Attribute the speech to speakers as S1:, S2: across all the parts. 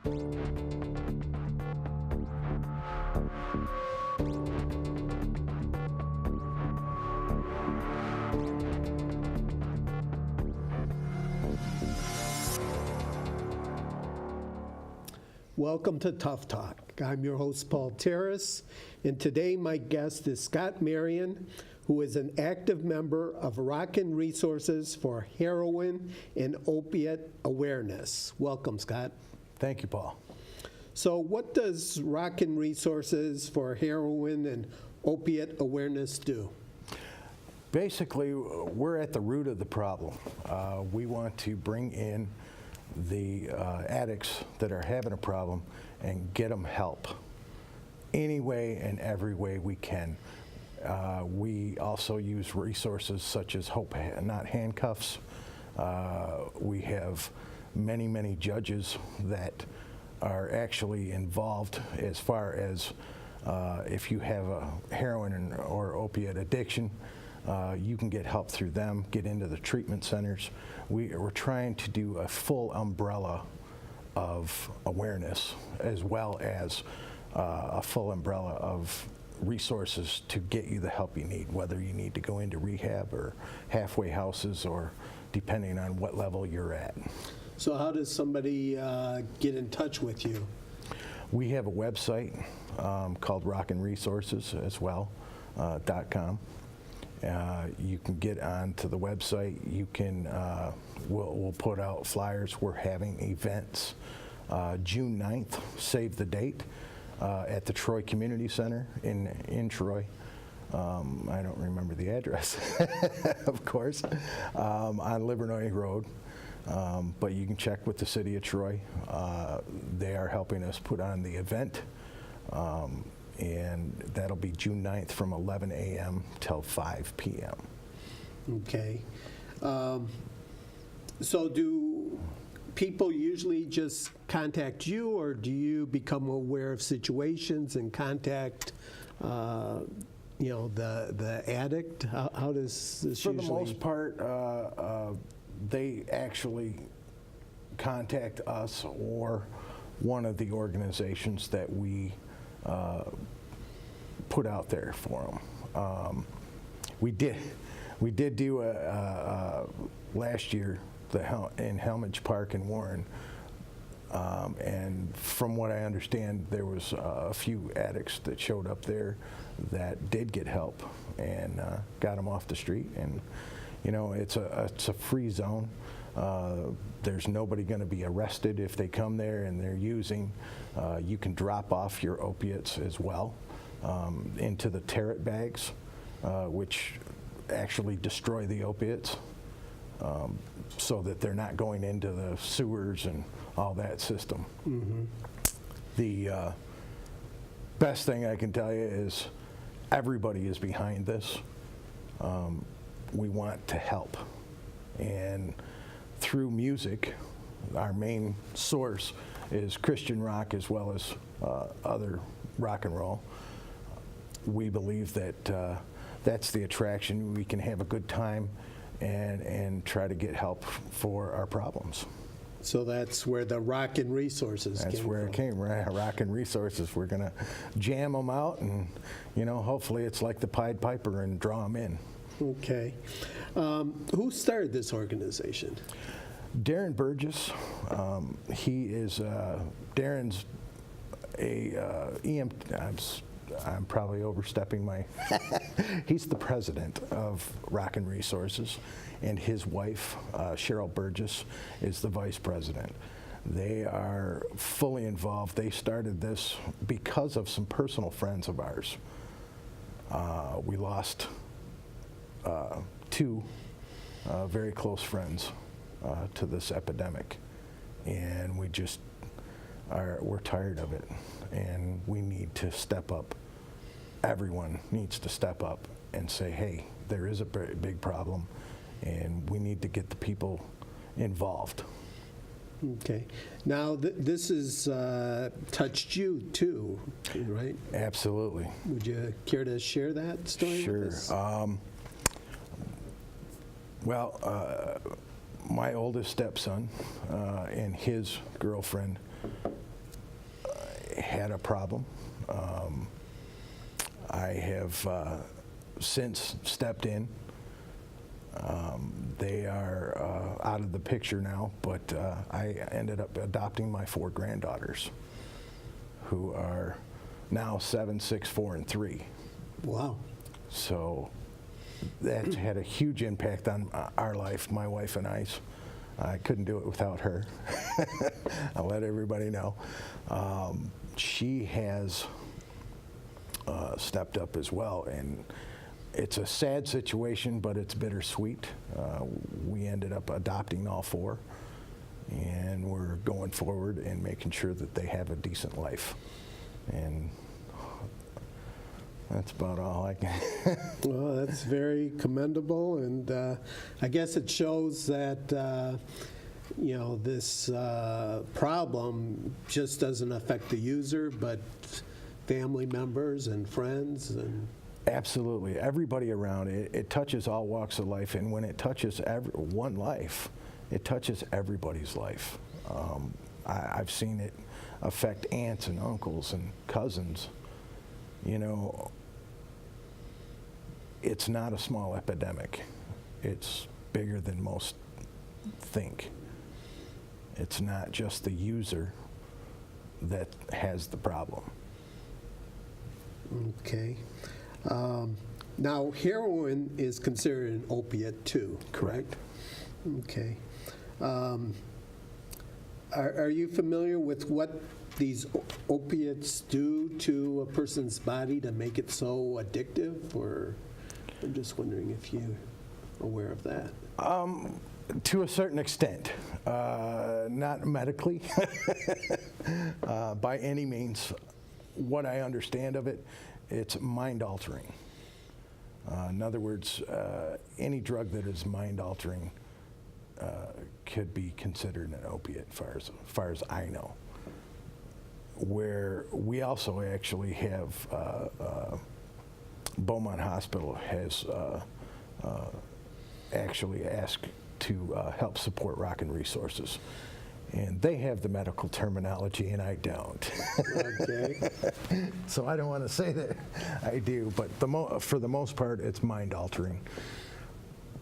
S1: Welcome to Tough Talk. I'm your host, Paul Taros, and today my guest is Scott Merian, who is an active member of RockN'Resources for heroin and opiate awareness. Welcome, Scott.
S2: Thank you, Paul.
S1: So what does RockN'Resources for heroin and opiate awareness do?
S2: Basically, we're at the root of the problem. We want to bring in the addicts that are having a problem and get them help any way and every way we can. We also use resources such as Hope Not Handcuffs. We have many judges that are actually involved as far as if you have a heroin or opiate addiction, you can get help through them, get into the treatment centers. We're trying to do a full umbrella of awareness as well as a full umbrella of resources to get you the help you need, whether you need to go into rehab or halfway houses or depending on what level you're at.
S1: So how does somebody get in touch with you?
S2: We have a website called RockN'Resources as well, .com. You can get onto the website. You can, we'll put out flyers. We're having events June 9th, save the date, at the Troy Community Center in Troy. I don't remember the address, of course, on Livernois Road. But you can check with the city of Troy. They are helping us put on the event. And that'll be June 9th from 11 a.m. till 5 p.m.
S1: Okay. So do people usually just contact you, or do you become aware of situations and contact, the addict? How does this usually?
S2: For the most part, they actually contact us or one of the organizations that we put out there for them. We did do last year in Helmage Park in Warren, and from what I understand, there was a few addicts that showed up there that did get help and got them off the street. And it's a free zone. There's nobody going to be arrested if they come there and they're using. You can drop off your opiates as well into the Taros bags, which actually destroy the opiates, so that they're not going into the sewers and all that system. Mm-hmm. The best thing I can tell you is everybody is behind this. We want to help. And through music, our main source is Christian rock as well as other rock and roll. We believe that that's the attraction. We can have a good time and try to get help for our problems.
S1: So that's where the RockN'Resources came from.
S2: That's where it came, right? RockN'Resources. We're going to jam them out, and hopefully it's like the Pied Piper and draw them in.
S1: Okay. Who started this organization?
S2: Darren Burgess. Darren's a EMT. I'm probably overstepping my. He's the president of RockN'Resources, and his wife, Cheryl Burgess, is the vice president. They are fully involved. They started this because of some personal friends of ours. We lost two very close friends to this epidemic, and we're tired of it, and we need to step up. Everyone needs to step up and say, hey, there is a big problem, and we need to get the people involved.
S1: Okay. Now, this has touched you too, right?
S2: Absolutely.
S1: Would you care to share that story?
S2: Sure.
S1: With us?
S2: My oldest stepson and his girlfriend had a problem. I have since stepped in. They are out of the picture now, but I ended up adopting my 4 granddaughters, who are now 7, 6, 4, and 3.
S1: Wow.
S2: So that's had a huge impact on our life, my wife and I's. I couldn't do it without her. I'll let everybody know. She has stepped up as well, and it's a sad situation, but it's bittersweet. We ended up adopting all 4, and we're going forward and making sure that they have a decent life. And that's about all I can.
S1: Well, that's very commendable, and I guess it shows that this problem just doesn't affect the user, but family members and friends and.
S2: Absolutely, everybody around it. It touches all walks of life, and when it touches one life, it touches everybody's life. I've seen it affect aunts and uncles and cousins. It's not a small epidemic. It's bigger than most think. It's not just the user that has the problem.
S1: Okay. Now, heroin is considered an opiate too, correct? Okay. Are you familiar with what these opiates do to a person's body to make it so addictive? Or I'm just wondering if you're aware of that.
S2: To a certain extent, not medically, by any means. What I understand of it, it's mind-altering. In other words, any drug that is mind-altering could be considered an opiate, as far as I know. Where we also actually have Beaumont Hospital has actually asked to help support RockN'Resources. And they have the medical terminology, and I don't.
S1: Okay.
S2: So I don't want to say that I do, but for the most part, it's mind-altering.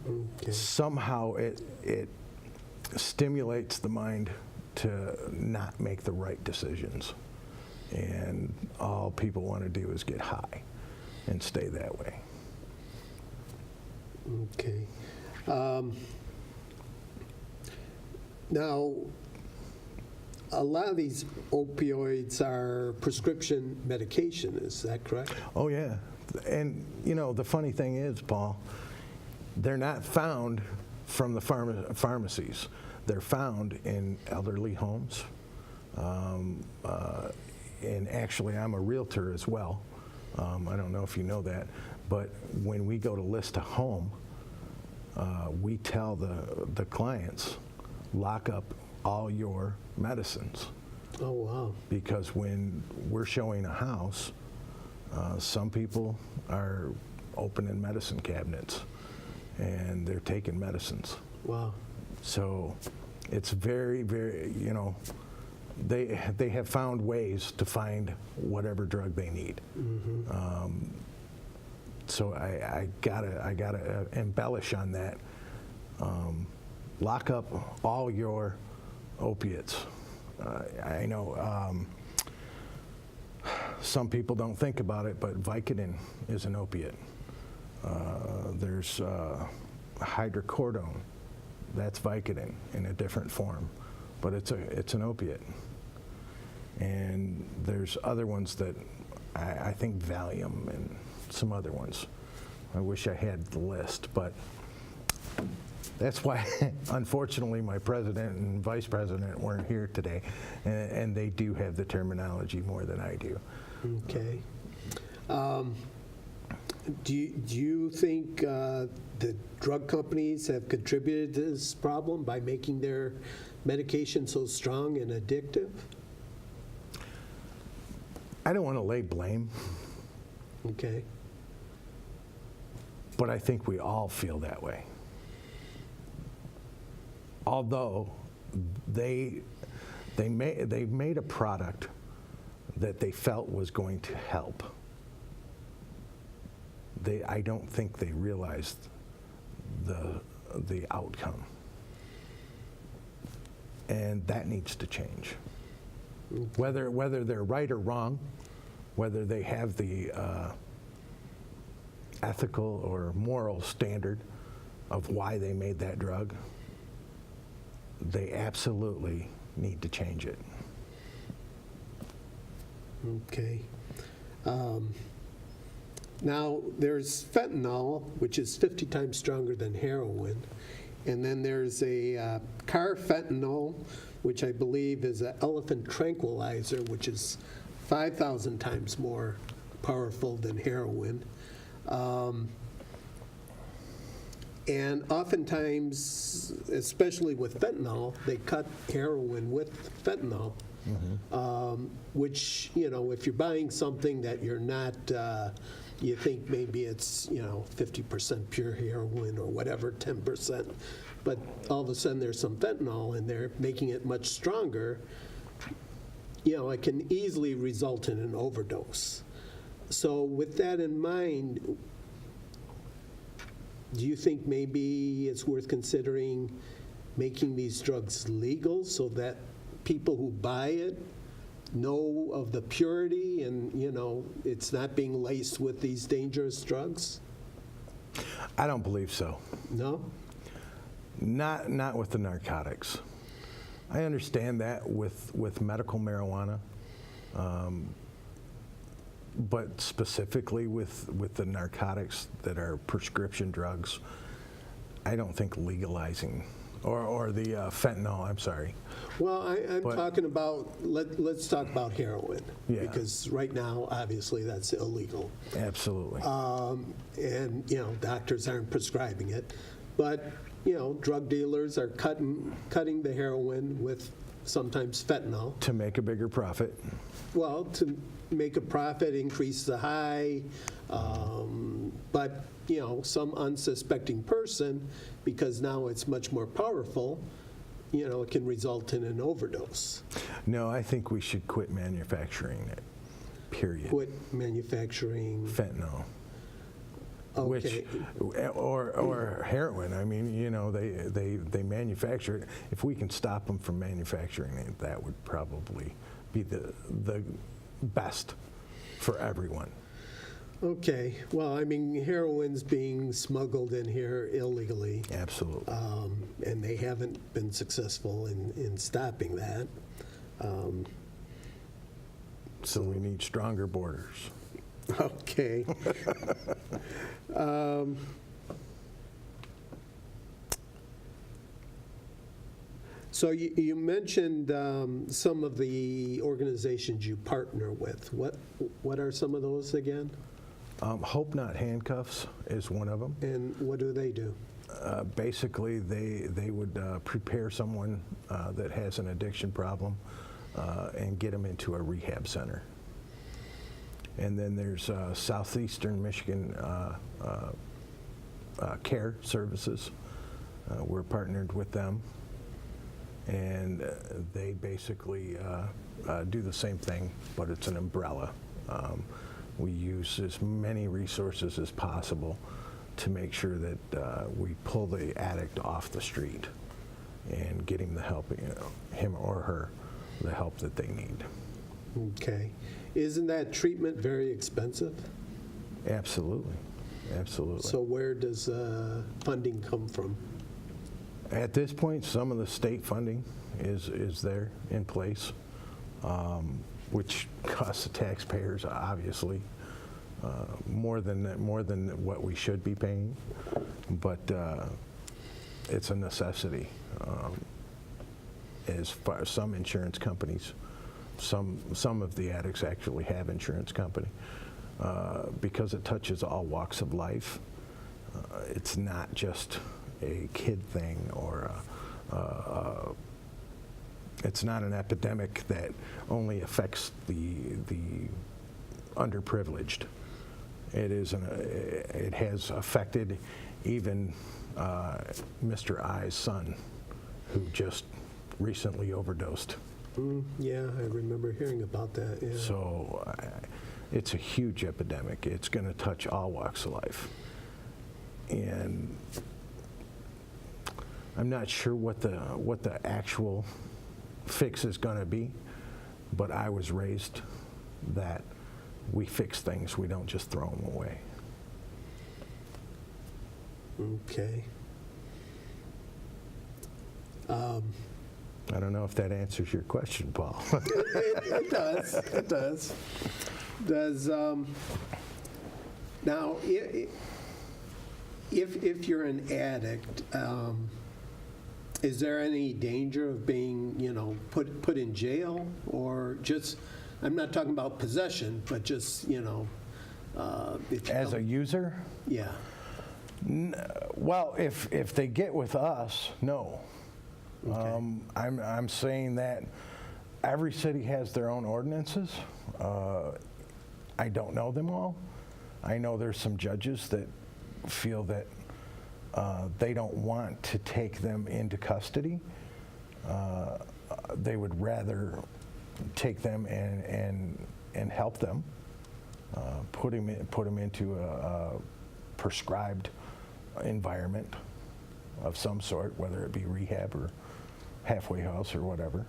S1: Okay.
S2: Somehow it stimulates the mind to not make the right decisions. And all people want to do is get high and stay that way.
S1: Okay. Now, a lot of these opioids are prescription medication, is that correct?
S2: Oh, yeah. And, the funny thing is, Paul, they're not found from the pharmacies. They're found in elderly homes. And actually, I'm a realtor as well. I don't know if you know that. But when we go to list a home, we tell the clients, lock up all your medicines.
S1: Oh, wow.
S2: Because when we're showing a house, some people are opening medicine cabinets and they're taking medicines.
S1: Wow.
S2: So it's very, very, they have found ways to find whatever drug they need. Mm-hmm. So I gotta embellish on that. Lock up all your opiates. I know some people don't think about it, but Vicodin is an opiate. There's hydrocodone. That's Vicodin in a different form, but it's an opiate. And there's other ones that I think Valium and some other ones. I wish I had the list, but that's why, unfortunately, my president and vice president weren't here today, and they do have the terminology more than I do.
S1: Okay. Do you think the drug companies have contributed to this problem by making their medication so strong and addictive?
S2: I don't want to lay blame,
S1: Okay.
S2: but I think we all feel that way. Although they made a product that they felt was going to help. I don't think they realized the outcome. And that needs to change. Whether they're right or wrong, whether they have the ethical or moral standard of why they made that drug, they absolutely need to change it.
S1: Okay. Now, there's fentanyl, which is 50 times stronger than heroin. And then there's a carfentanil, which I believe is an elephant tranquilizer, which is 5,000 times more powerful than heroin. And oftentimes, especially with fentanyl, they cut heroin with fentanyl, which, if you're buying something that you're not, you think maybe it's, 50% pure heroin or whatever, 10%, but all of a sudden there's some fentanyl and they're making it much stronger, it can easily result in an overdose. So with that in mind, do you think maybe it's worth considering making these drugs legal so that people who buy it know of the purity and, it's not being laced with these dangerous drugs?
S2: I don't believe so.
S1: No?
S2: Not with the narcotics. I understand that with medical marijuana, but specifically with the narcotics that are prescription drugs, I don't think legalizing, or the fentanyl, I'm sorry.
S1: Well, I'm talking about, let's talk about heroin.
S2: Yeah.
S1: Because right now, obviously, that's illegal.
S2: Absolutely.
S1: And, doctors aren't prescribing it. But, drug dealers are cutting the heroin with sometimes fentanyl.
S2: To make a bigger profit.
S1: Well, to make a profit, increase the high, but, some unsuspecting person, because now it's much more powerful, it can result in an overdose.
S2: No, I think we should quit manufacturing it, period.
S1: Quit manufacturing.
S2: Fentanyl.
S1: Okay.
S2: Or heroin. I mean, they manufacture it. If we can stop them from manufacturing it, that would probably be the best for everyone.
S1: Okay. Well, I mean, heroin's being smuggled in here illegally.
S2: Absolutely.
S1: And they haven't been successful in stopping that.
S2: So we need stronger borders.
S1: Okay. So you mentioned some of the organizations you partner with. What are some of those again?
S2: Hope Not Handcuffs is one of them.
S1: And what do they do?
S2: Basically, they would prepare someone that has an addiction problem and get them into a rehab center. And then there's Southeastern Michigan Care Services. We're partnered with them. And they basically do the same thing, but it's an umbrella. We use as many resources as possible to make sure that we pull the addict off the street and get him the help, him or her, the help that they need.
S1: Okay. Isn't that treatment very expensive?
S2: Absolutely. Absolutely.
S1: So where does funding come from?
S2: At this point, some of the state funding is there in place, which costs the taxpayers, obviously, more than what we should be paying, but it's a necessity. As far as some insurance companies, some of the addicts actually have insurance company, because it touches all walks of life. It's not just a kid thing, or it's not an epidemic that only affects the underprivileged. It has affected even Mr. I's son, who just recently overdosed.
S1: Yeah, I remember hearing about that, yeah.
S2: So it's a huge epidemic. It's going to touch all walks of life. And I'm not sure what the actual fix is going to be, but I was raised that we fix things, we don't just throw them away.
S1: Okay.
S2: I don't know if that answers your question, Paul.
S1: It does, it does. Does, now, if you're an addict, is there any danger of being, put in jail, or just, I'm not talking about possession, but just, if you
S2: As a user?
S1: Yeah.
S2: Well, if they get with us, no.
S1: Okay.
S2: I'm saying that every city has their own ordinances. I don't know them all. I know there's some judges that feel that they don't want to take them into custody. They would rather take them and help them, put them into a prescribed environment of some sort, whether it be rehab or halfway house or whatever.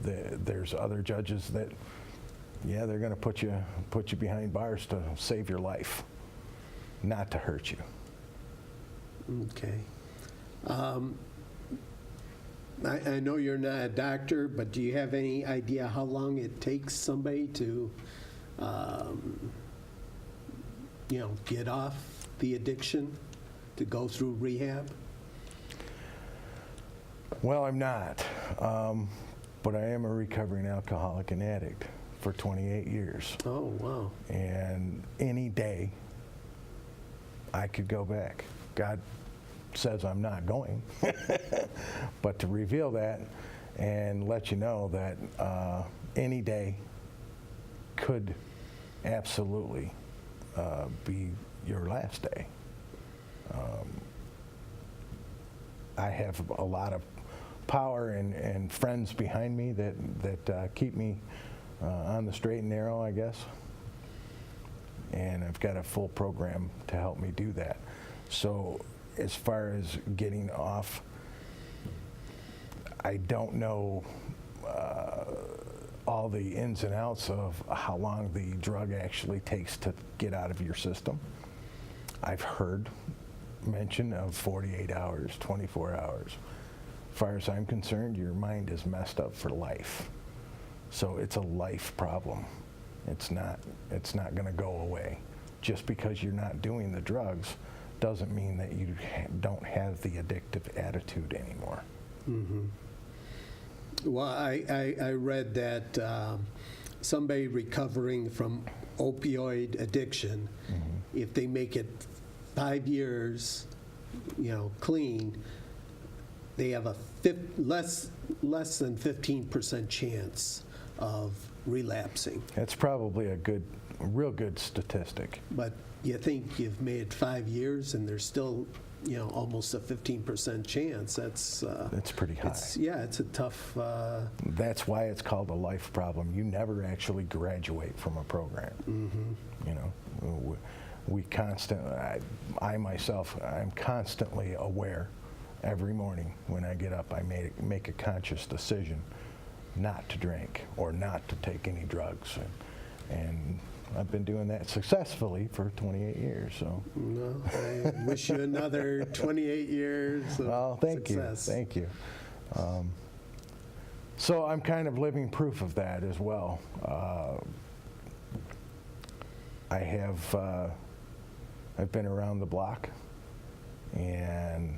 S2: There's other judges that, yeah, they're going to put you behind bars to save your life, not to hurt you.
S1: Okay. I know you're not a doctor, but do you have any idea how long it takes somebody to, get off the addiction, to go through rehab?
S2: Well, I'm not, but I am a recovering alcoholic and addict for 28 years.
S1: Oh, wow.
S2: And any day, I could go back. God says I'm not going, but to reveal that and let you know that any day could absolutely be your last day. I have a lot of power and friends behind me that keep me on the straight and narrow, I guess. And I've got a full program to help me do that. So as far as getting off, I don't know all the ins and outs of how long the drug actually takes to get out of your system. I've heard mention of 48 hours, 24 hours. As far as I'm concerned, your mind is messed up for life. So it's a life problem. It's not going to go away. Just because you're not doing the drugs doesn't mean that you don't have the addictive attitude anymore.
S1: Mm-hmm. Well, I read that somebody recovering from opioid addiction, if they make it 5 years, clean, they have a less than 15% chance of relapsing.
S2: That's probably a real good statistic.
S1: But you think you've made 5 years and there's still, almost a 15% chance. That's
S2: pretty high.
S1: It's a tough.
S2: That's why it's called a life problem. You never actually graduate from a program. Mm-hmm. I myself, I'm constantly aware. Every morning when I get up, I make a conscious decision not to drink or not to take any drugs. And I've been doing that successfully for 28 years. So.
S1: No, I wish you another 28 years of success.
S2: Thank you. So I'm kind of living proof of that as well. I've been around the block, and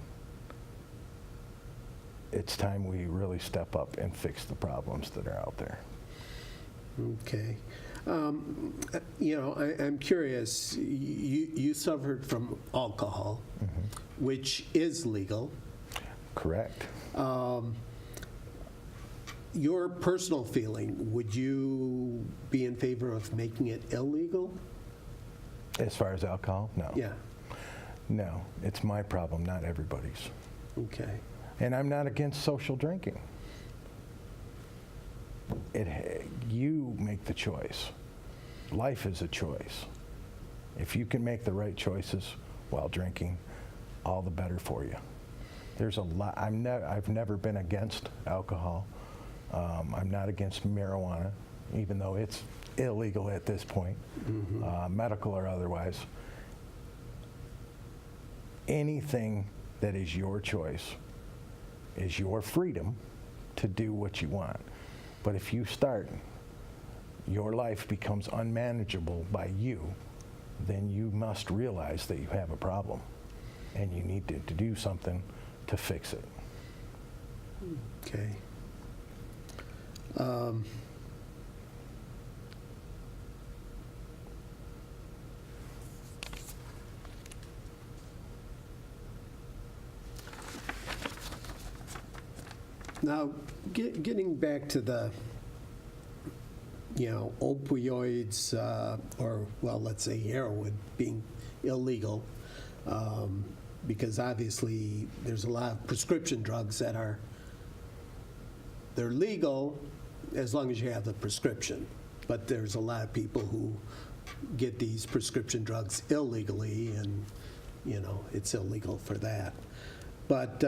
S2: it's time we really step up and fix the problems that are out there.
S1: Okay. I'm curious. You suffered from alcohol, which is legal.
S2: Correct.
S1: Your personal feeling, would you be in favor of making it illegal?
S2: As far as alcohol? No.
S1: Yeah.
S2: No, it's my problem, not everybody's.
S1: Okay.
S2: And I'm not against social drinking. You make the choice. Life is a choice. If you can make the right choices while drinking, all the better for you. There's a lot. I've never been against alcohol. I'm not against marijuana, even though it's illegal at this point, medical or otherwise. Anything that is your choice is your freedom to do what you want. But if you start, your life becomes unmanageable by you, then you must realize that you have a problem and you need to do something to fix it.
S1: Okay. Now, getting back to the, opioids, or, well, let's say heroin being illegal, because obviously there's a lot of prescription drugs that they're legal as long as you have the prescription. But there's a lot of people who get these prescription drugs illegally, and, it's illegal for that. But,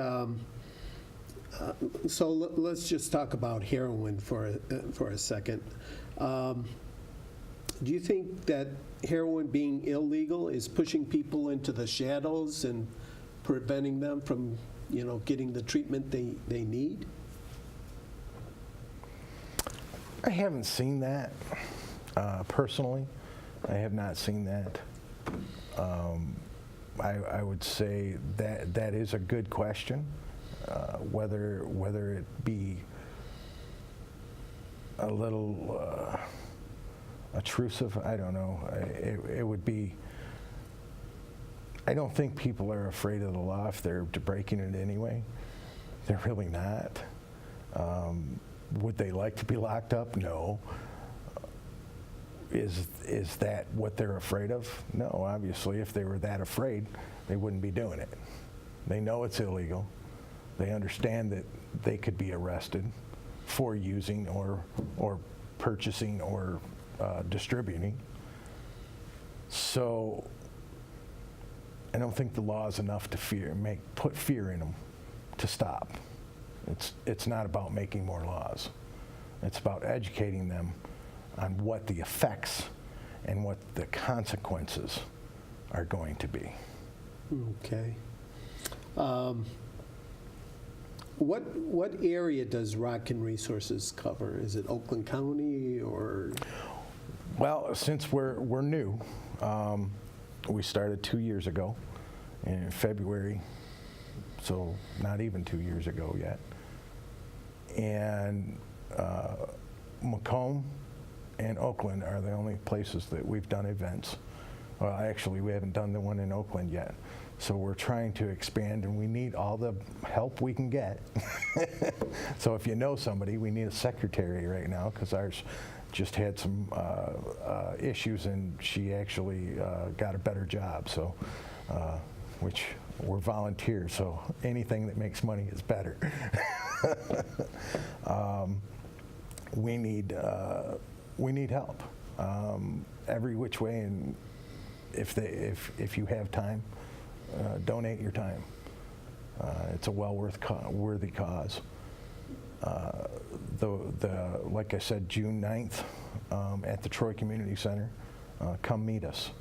S1: so let's just talk about heroin for a second. Do you think that heroin being illegal is pushing people into the shadows and preventing them from, getting the treatment they need?
S2: I haven't seen that personally. I have not seen that. I would say that is a good question. Whether it be a little intrusive, I don't know. It would be. I don't think people are afraid of the law if they're breaking it anyway. They're really not. Would they like to be locked up? No. Is that what they're afraid of? No, obviously. If they were that afraid, they wouldn't be doing it. They know it's illegal. They understand that they could be arrested for using or purchasing or distributing. So I don't think the law is enough to put fear in them to stop. It's not about making more laws. It's about educating them on what the effects and what the consequences are going to be.
S1: Okay. What area does RockN'Resources cover? Is it Oakland County or?
S2: Well, since we're new, we started 2 years ago in February, so not even 2 years ago yet. And Macomb and Oakland are the only places that we've done events. Well, actually, we haven't done the one in Oakland yet. So we're trying to expand, and we need all the help we can get. So if you know somebody, we need a secretary right now, because ours just had some issues, and she actually got a better job. So, which we're volunteers, so anything that makes money is better. We need help every which way, and if you have time, donate your time. It's a worthy cause. Like I said, June 9th at the Troy Community Center, come meet us.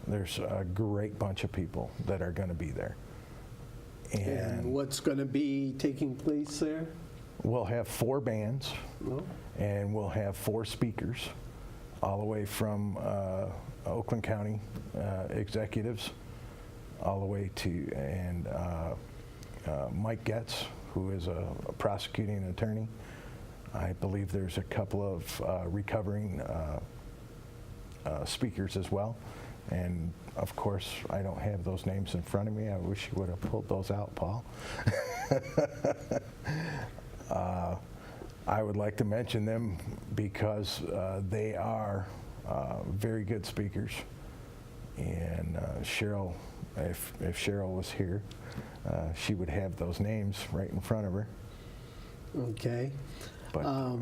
S2: There's a great bunch of people that are going to be there.
S1: And what's going to be taking place there?
S2: We'll have 4 bands,
S1: Oh.
S2: and we'll have 4 speakers, all the way from Oakland County executives, all the way to, and Mike Getz, who is a prosecuting attorney. I believe there's a couple of recovering speakers as well. And of course, I don't have those names in front of me. I wish you would have pulled those out, Paul. I would like to mention them because they are very good speakers. And Cheryl if Cheryl was here, she would have those names right in front of her.
S1: Okay.
S2: But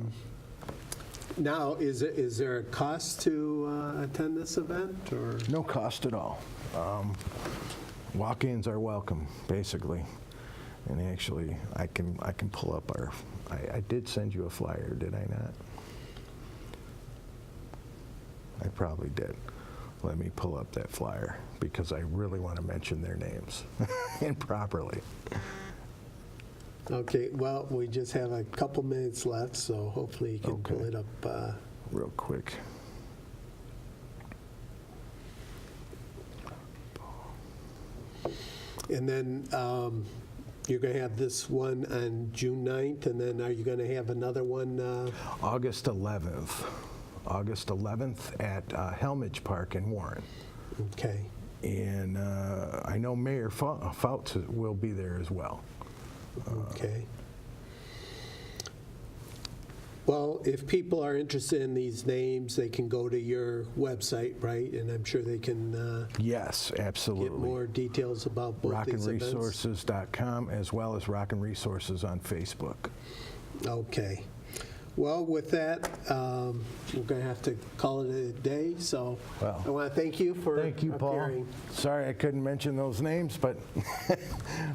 S1: Now, is there a cost to attend this event, or?
S2: no cost at all. Walk-ins are welcome, basically. And actually, I can pull up our. I did send you a flyer, did I not? I probably did. Let me pull up that flyer because I really want to mention their names and properly.
S1: Okay, well, we just have a couple minutes left, so hopefully you can pull
S2: Okay.
S1: it up.
S2: Real quick.
S1: And then you're going to have this one on June 9th, and then are you going to have another one?
S2: August 11th. August 11th at Helmage Park in Warren.
S1: Okay,
S2: And I know Mayor Fouts will be there as well.
S1: okay. Well, if people are interested in these names, they can go to your website, right? And I'm sure they can
S2: Yes, absolutely.
S1: get more details about both these events.
S2: RockN'Resources.com as well as RockN'Resources on Facebook.
S1: Okay. Well, with that, we're going to have to call it a day. So
S2: Well,
S1: I want to thank you for
S2: Thank you, Paul.
S1: appearing.
S2: Sorry I couldn't mention those names, but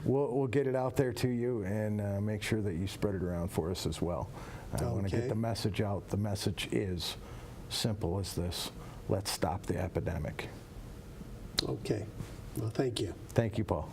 S2: we'll get it out there to you and make sure that you spread it around for us as well. I want to
S1: Okay.
S2: get the message out. The message is simple as this: let's stop the epidemic.
S1: Okay. Well, thank you.
S2: Thank you, Paul.